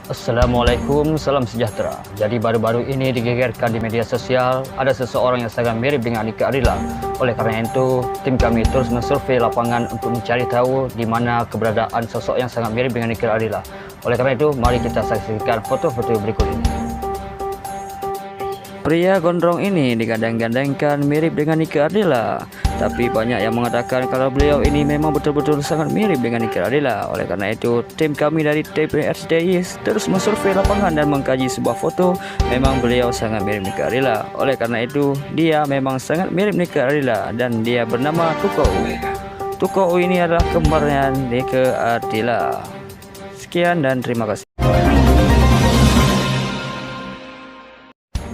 Assalamualaikum, salam sejahtera. Jadi baru-baru ini digegerkan di media sosial ada seseorang yang sangat mirip dengan Nika Ardila. Oleh kerana itu, tim kami terus mensurvei lapangan untuk mencari tahu di mana keberadaan sosok yang sangat mirip dengan Nika Ardila. Oleh kerana itu, mari kita saksikan foto-foto berikut ini. Pria gondrong ini digadang-gadangkan mirip dengan Nika Ardila, tapi banyak yang mengatakan kalau beliau ini memang betul-betul sangat mirip dengan Nika Ardila. Oleh karena itu, tim kami dari TPRCTI terus mensurvei lapangan dan mengkaji sebuah foto. Memang beliau sangat mirip Nika Ardila. Oleh karena itu, dia memang sangat mirip Nika Ardila dan dia bernama Tukou. Tukou ini adalah kembarnya Nika Ardila. Sekian dan terima kasih.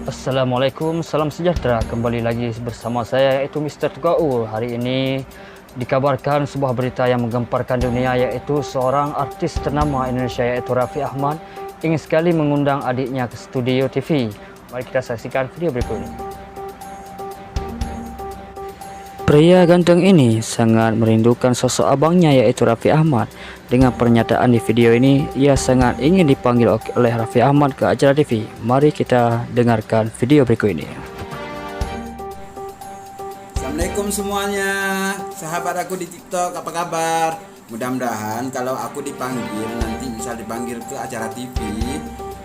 Assalamualaikum, salam sejahtera. Kembali lagi bersama saya iaitu Mr. Tukou. Hari ini dikabarkan sebuah berita yang menggemparkan dunia, iaitu seorang artis ternama Indonesia iaitu Raffi Ahmad ingin sekali mengundang adiknya ke studio TV. Mari kita saksikan video berikut ini. Pria ganteng ini sangat merindukan sosok abangnya iaitu Raffi Ahmad. Dengan pernyataan di video ini, ia sangat ingin dipanggil oleh Raffi Ahmad ke acara TV. Mari kita dengarkan video berikut ini. Assalamualaikum semuanya, sahabat aku di TikTok, apa kabar? Mudah-mudahan kalau aku dipanggil nanti bisa dipanggil ke acara TV.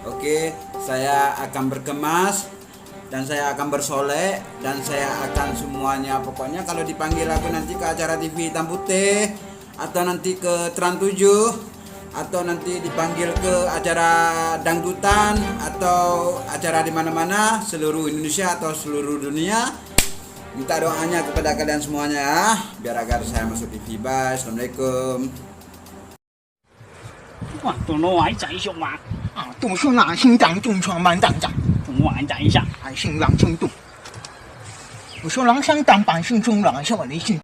Oke, saya akan berkemas dan saya akan bersolek dan saya akan semuanya, pokoknya kalau dipanggil aku nanti ke acara TV hitam putih atau nanti ke Trans 7 atau nanti dipanggil ke acara dangdutan atau acara di mana-mana seluruh Indonesia atau seluruh dunia, minta doanya kepada kalian semuanya ya, biar agar saya masuk TV. Bye, assalamualaikum. 哇，懂了，我还长一胸嘛，啊，都说那心脏中创办长长，我还长一下。还姓郎姓杜。我说郎相当版姓中郎，是我的姓。